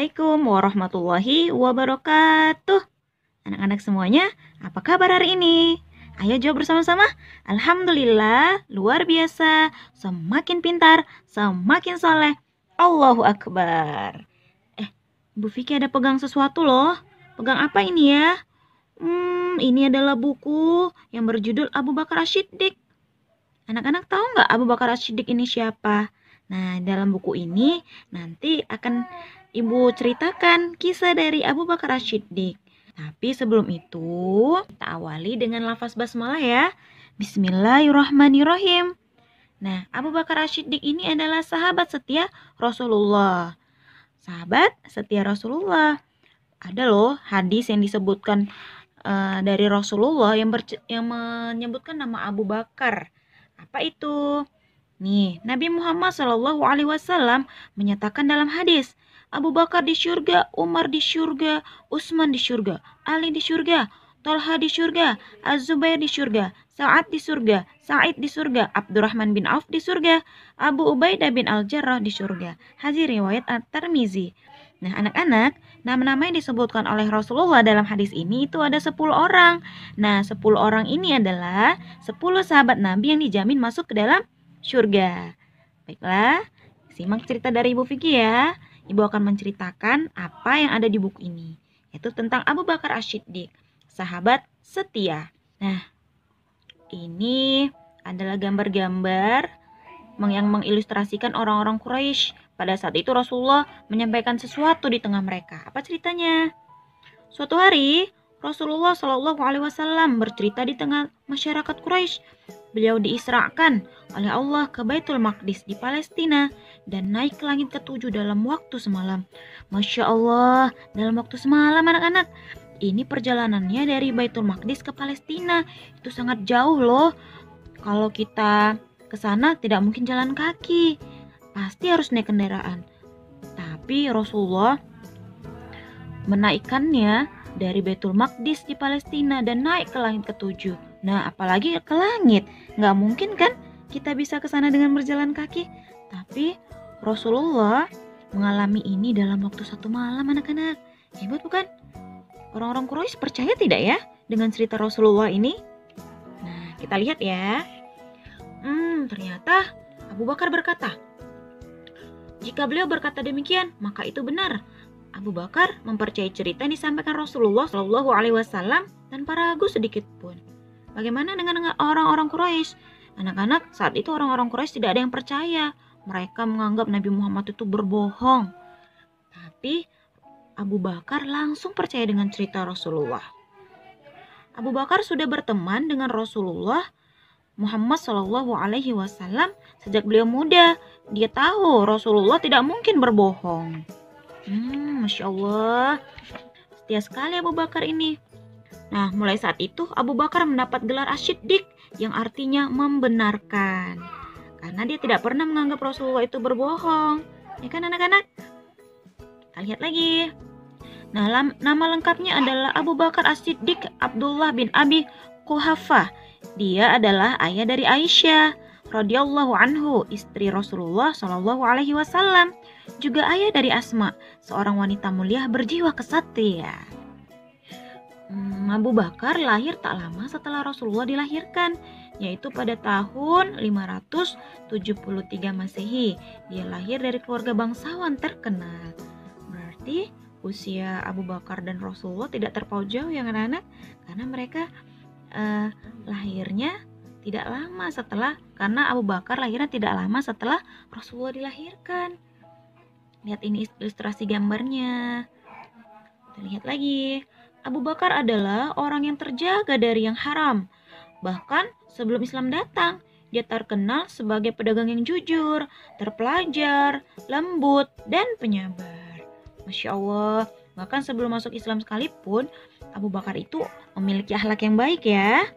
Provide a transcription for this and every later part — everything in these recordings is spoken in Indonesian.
Assalamualaikum warahmatullahi wabarakatuh. Anak-anak semuanya, apa kabar hari ini? Ayo jawab bersama-sama. Alhamdulillah, luar biasa, semakin pintar, semakin soleh. Allahu Akbar. Bu Vicky ada pegang sesuatu loh. Pegang apa ini ya? Ini adalah buku yang berjudul Abu Bakar As-Siddiq. Anak-anak tahu nggak Abu Bakar As-Siddiq ini siapa? Nah, dalam buku ini nanti akan Ibu ceritakan kisah dari Abu Bakar As-Siddiq. Tapi sebelum itu, kita awali dengan lafaz basmalah ya. Bismillahirrahmanirrahim. Nah, Abu Bakar As-Siddiq ini adalah sahabat setia Rasulullah. Sahabat setia Rasulullah. Ada loh hadis yang disebutkan dari Rasulullah yang menyebutkan nama Abu Bakar. Apa itu? Nih, Nabi Muhammad SAW menyatakan dalam hadis, Abu Bakar di syurga, Umar di syurga, Utsman di syurga, Ali di syurga, Tolha di syurga, Az-Zubair di syurga, Sa'ad di surga, Sa'id di surga, Abdurrahman bin Auf di surga, Abu Ubaidah bin Al-Jarrah di surga. Hadis riwayat At-Tirmizi. Nah, anak-anak, nama-nama yang disebutkan oleh Rasulullah dalam hadis ini itu ada 10 orang. Nah, 10 orang ini adalah 10 sahabat Nabi yang dijamin masuk ke dalam surga. Baiklah, simak cerita dari Ibu Vicky ya. Ibu akan menceritakan apa yang ada di buku ini, yaitu tentang Abu Bakar As-Siddiq, sahabat setia. Nah, ini adalah gambar-gambar yang mengilustrasikan orang-orang Quraisy. Pada saat itu Rasulullah menyampaikan sesuatu di tengah mereka. Apa ceritanya? Suatu hari Rasulullah SAW bercerita di tengah masyarakat Quraisy. Beliau diisrakan oleh Allah ke Baitul Maqdis di Palestina dan naik ke langit ke-7 dalam waktu semalam. Masya Allah, dalam waktu semalam anak-anak. Ini perjalanannya dari Baitul Maqdis ke Palestina. Itu sangat jauh loh. Kalau kita ke sana tidak mungkin jalan kaki. Pasti harus naik kendaraan. Tapi Rasulullah menaikkannya dari Baitul Maqdis di Palestina dan naik ke langit ke-7. Nah, apalagi ke langit. Nggak mungkin kan kita bisa ke sana dengan berjalan kaki. Tapi Rasulullah mengalami ini dalam waktu 1 malam anak-anak. Hebat bukan? Orang-orang Quraisy percaya tidak ya dengan cerita Rasulullah ini? Nah, kita lihat ya. Ternyata Abu Bakar berkata, jika beliau berkata demikian, maka itu benar. Abu Bakar mempercayai cerita yang disampaikan Rasulullah SAW tanpa ragu sedikit pun. Bagaimana dengan orang-orang Quraisy? Anak-anak, saat itu orang-orang Quraisy tidak ada yang percaya. Mereka menganggap Nabi Muhammad itu berbohong. Tapi Abu Bakar langsung percaya dengan cerita Rasulullah. Abu Bakar sudah berteman dengan Rasulullah Muhammad SAW sejak beliau muda. Dia tahu Rasulullah tidak mungkin berbohong. Masya Allah, setia sekali Abu Bakar ini. Nah, mulai saat itu Abu Bakar mendapat gelar As-Siddiq yang artinya membenarkan. Karena dia tidak pernah menganggap Rasulullah itu berbohong. Ya kan anak-anak? Kita lihat lagi. Nah, nama lengkapnya adalah Abu Bakar As-Siddiq Abdullah bin Abi Quhafah. Dia adalah ayah dari Aisyah radhiyallahu anhu, istri Rasulullah SAW. Juga ayah dari Asma, seorang wanita mulia berjiwa kesatria. Abu Bakar lahir tak lama setelah Rasulullah dilahirkan, yaitu pada tahun 573 Masehi. Dia lahir dari keluarga bangsawan terkenal. Berarti usia Abu Bakar dan Rasulullah tidak terpaut jauh ya anak-anak, karena mereka lahirnya tidak lama setelah, karena Abu Bakar lahirnya tidak lama setelah Rasulullah dilahirkan. Lihat ini ilustrasi gambarnya. Kita lihat lagi. Abu Bakar adalah orang yang terjaga dari yang haram. Bahkan sebelum Islam datang, dia terkenal sebagai pedagang yang jujur, terpelajar, lembut, dan penyabar. Masya Allah. Bahkan sebelum masuk Islam sekalipun, Abu Bakar itu memiliki akhlak yang baik ya.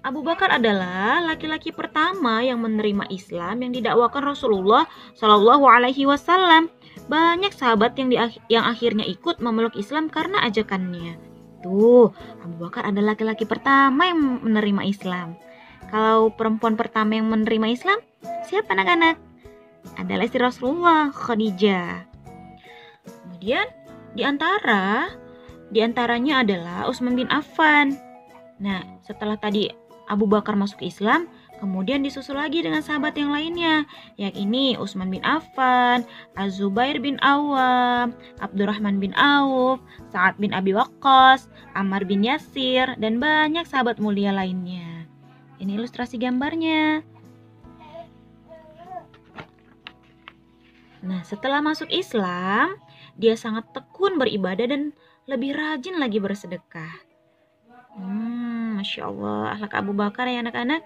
Abu Bakar adalah laki-laki pertama yang menerima Islam yang didakwakan Rasulullah SAW. Banyak sahabat yang akhirnya ikut memeluk Islam karena ajakannya. Tuh, Abu Bakar adalah laki-laki pertama yang menerima Islam. Kalau perempuan pertama yang menerima Islam, siapa anak-anak? adalah istri Rasulullah, Khadijah. Kemudian di antaranya adalah Utsman bin Affan. Nah, setelah tadi Abu Bakar masuk Islam, kemudian disusul lagi dengan sahabat yang lainnya, yakni Utsman bin Affan, Az-Zubair bin Awam, Abdurrahman bin Auf, Sa'ad bin Abi Waqqas, Ammar bin Yasir, dan banyak sahabat mulia lainnya. Ini ilustrasi gambarnya. Nah, setelah masuk Islam, dia sangat tekun beribadah dan lebih rajin lagi bersedekah. Masya Allah, akhlak Abu Bakar ya anak-anak.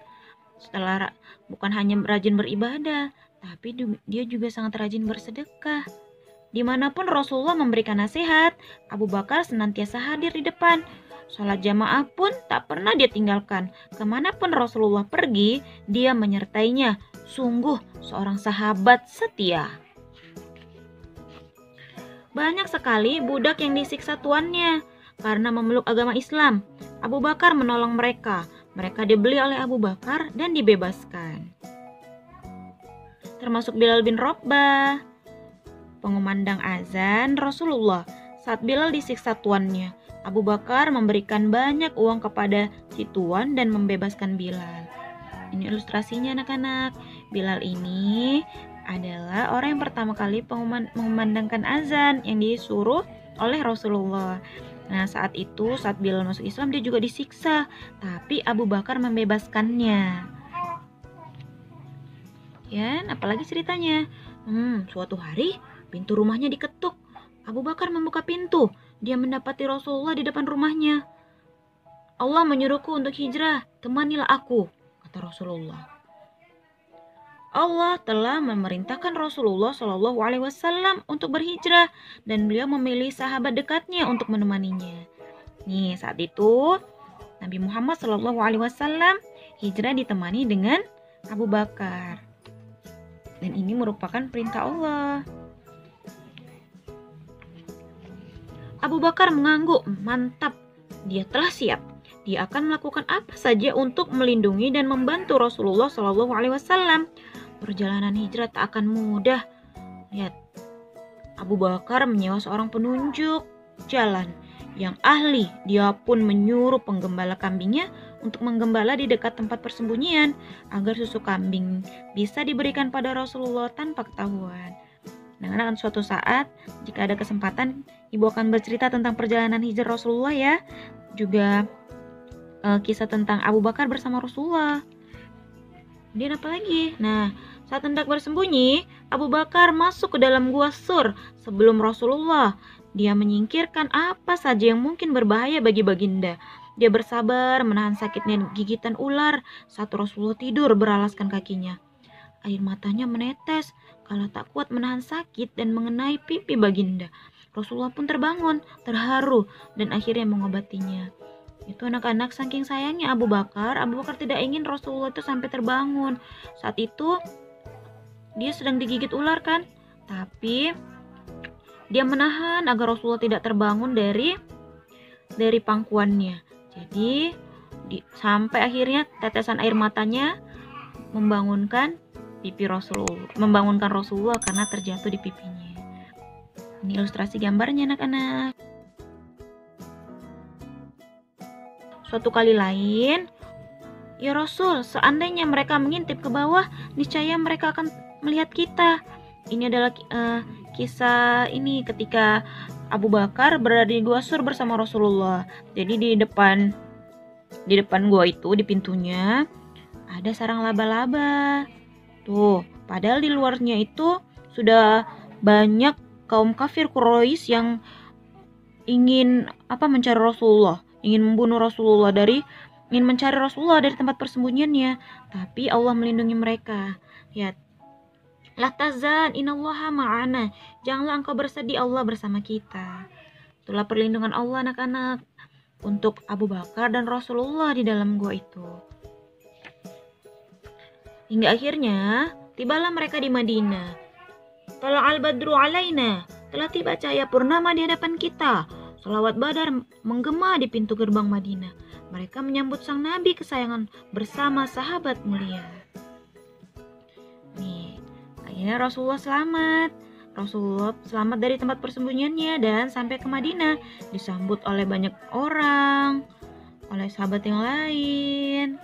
Setelah bukan hanya rajin beribadah, tapi dia juga sangat rajin bersedekah. Dimanapun Rasulullah memberikan nasihat, Abu Bakar senantiasa hadir di depan. Sholat jamaah pun tak pernah dia tinggalkan. Kemanapun Rasulullah pergi, dia menyertainya. Sungguh seorang sahabat setia. Banyak sekali budak yang disiksa tuannya karena memeluk agama Islam. Abu Bakar menolong mereka. Mereka dibeli oleh Abu Bakar dan dibebaskan. Termasuk Bilal bin Rabah, pengumandang azan Rasulullah. Saat Bilal disiksa tuannya, Abu Bakar memberikan banyak uang kepada si tuan dan membebaskan Bilal. Ini ilustrasinya anak-anak. Bilal ini adalah orang yang pertama kali mengumandangkan azan yang disuruh oleh Rasulullah. Nah, saat Bilal masuk Islam, dia juga disiksa, tapi Abu Bakar membebaskannya. Ya, apalagi ceritanya? Suatu hari pintu rumahnya diketuk. Abu Bakar membuka pintu. Dia mendapati Rasulullah di depan rumahnya. Allah menyuruhku untuk hijrah, temanilah aku, kata Rasulullah. Allah telah memerintahkan Rasulullah Shallallahu Alaihi Wasallam untuk berhijrah dan beliau memilih sahabat dekatnya untuk menemaninya. Nih, saat itu Nabi Muhammad Shallallahu Alaihi Wasallam hijrah ditemani dengan Abu Bakar. Dan ini merupakan perintah Allah. Abu Bakar mengangguk, mantap, dia telah siap. Dia akan melakukan apa saja untuk melindungi dan membantu Rasulullah Shallallahu Alaihi Wasallam. Perjalanan hijrah tak akan mudah. Lihat, Abu Bakar menyewa seorang penunjuk jalan yang ahli. Dia pun menyuruh penggembala kambingnya untuk menggembala di dekat tempat persembunyian agar susu kambing bisa diberikan pada Rasulullah tanpa ketahuan. Nah, suatu saat jika ada kesempatan, ibu akan bercerita tentang perjalanan hijrah Rasulullah ya. Juga kisah tentang Abu Bakar bersama Rasulullah. Kemudian apa lagi? Nah, saat hendak bersembunyi, Abu Bakar masuk ke dalam gua Sur sebelum Rasulullah. Dia menyingkirkan apa saja yang mungkin berbahaya bagi baginda. Dia bersabar menahan sakitnya gigitan ular saat Rasulullah tidur beralaskan kakinya. Air matanya menetes kalau tak kuat menahan sakit dan mengenai pipi baginda. Rasulullah pun terbangun, terharu, dan akhirnya mengobatinya. Itu anak-anak, saking sayangnya Abu Bakar tidak ingin Rasulullah itu sampai terbangun. Saat itu dia sedang digigit ular kan, tapi dia menahan agar Rasulullah tidak terbangun dari pangkuannya. Jadi sampai akhirnya tetesan air matanya membangunkan Rasulullah karena terjatuh di pipinya. Ini ilustrasi gambarnya anak-anak. Suatu kali lain, ya Rasul, seandainya mereka mengintip ke bawah, niscaya mereka akan melihat kita. Ini adalah kisah ini ketika Abu Bakar berada di gua Sur bersama Rasulullah. Jadi di depan gua itu, di pintunya ada sarang laba-laba. Tuh, padahal di luarnya itu sudah banyak kaum kafir Quraisy yang ingin mencari Rasulullah, ingin membunuh Rasulullah ingin mencari Rasulullah dari tempat persembunyiannya, tapi Allah melindungi mereka. Lihat, la tazan innallaha ma'ana, janganlah engkau bersedih, Allah bersama kita. Itulah perlindungan Allah anak-anak untuk Abu Bakar dan Rasulullah di dalam gua itu. Hingga akhirnya tibalah mereka di Madinah. Tala'al badru alaina, telah tiba cahaya purnama di hadapan kita. Salawat Badar menggema di pintu gerbang Madinah. Mereka menyambut sang Nabi kesayangan bersama sahabat mulia. Nih, Akhirnya Rasulullah selamat. Rasulullah selamat dari tempat persembunyiannya dan sampai ke Madinah, disambut oleh banyak orang, oleh sahabat yang lain.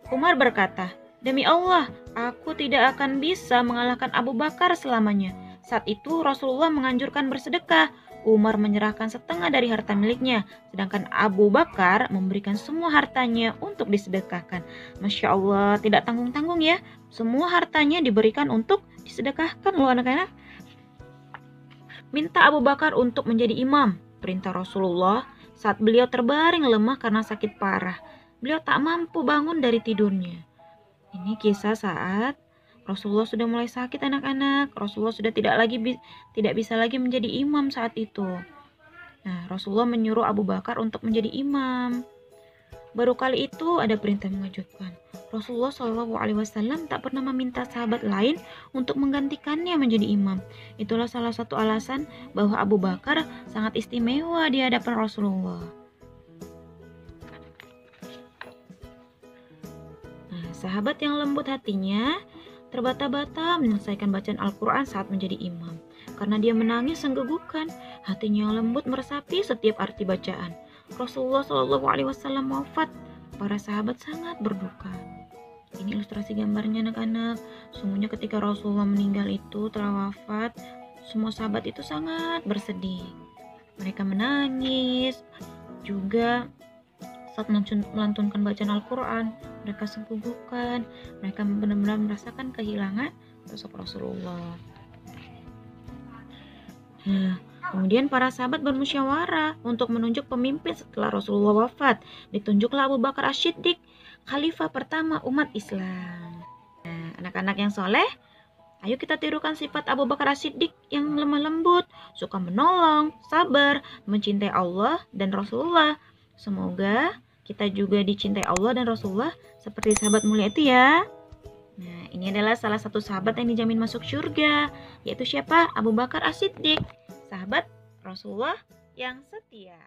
Umar berkata, "Demi Allah, aku tidak akan bisa mengalahkan Abu Bakar selamanya." Saat itu Rasulullah menganjurkan bersedekah. Umar menyerahkan setengah dari harta miliknya, sedangkan Abu Bakar memberikan semua hartanya untuk disedekahkan. Masya Allah, tidak tanggung-tanggung ya. Semua hartanya diberikan untuk disedekahkan loh anak-anak. Minta Abu Bakar untuk menjadi imam, perintah Rasulullah saat beliau terbaring lemah karena sakit parah. Beliau tak mampu bangun dari tidurnya. Ini kisah saat Rasulullah sudah mulai sakit anak-anak. Rasulullah sudah tidak bisa lagi menjadi imam saat itu. Nah, Rasulullah menyuruh Abu Bakar untuk menjadi imam. Baru kali itu ada perintah mengejutkan. Rasulullah SAW tak pernah meminta sahabat lain untuk menggantikannya menjadi imam. Itulah salah satu alasan bahwa Abu Bakar sangat istimewa di hadapan Rasulullah. Sahabat yang lembut hatinya terbata-bata menyelesaikan bacaan Al-Quran saat menjadi imam. Karena dia menangis senggugukan, hatinya yang lembut meresapi setiap arti bacaan. Rasulullah SAW wafat, para sahabat sangat berduka. Ini ilustrasi gambarnya anak-anak. Sungguhnya ketika Rasulullah meninggal itu telah wafat, semua sahabat itu sangat bersedih. Mereka menangis, juga saat melantunkan bacaan Al-Quran, mereka senggugukan, mereka benar-benar merasakan kehilangan sosok Rasulullah. Nah, kemudian para sahabat bermusyawarah untuk menunjuk pemimpin setelah Rasulullah wafat. Ditunjuklah Abu Bakar As-Siddiq, khalifah pertama umat Islam. Nah, anak-anak yang soleh, ayo kita tirukan sifat Abu Bakar As-Siddiq yang lemah lembut, suka menolong, sabar, mencintai Allah dan Rasulullah. Semoga kita juga dicintai Allah dan Rasulullah seperti sahabat mulia itu ya. Nah, ini adalah salah satu sahabat yang dijamin masuk surga, yaitu siapa? Abu Bakar As-Siddiq, sahabat Rasulullah yang setia.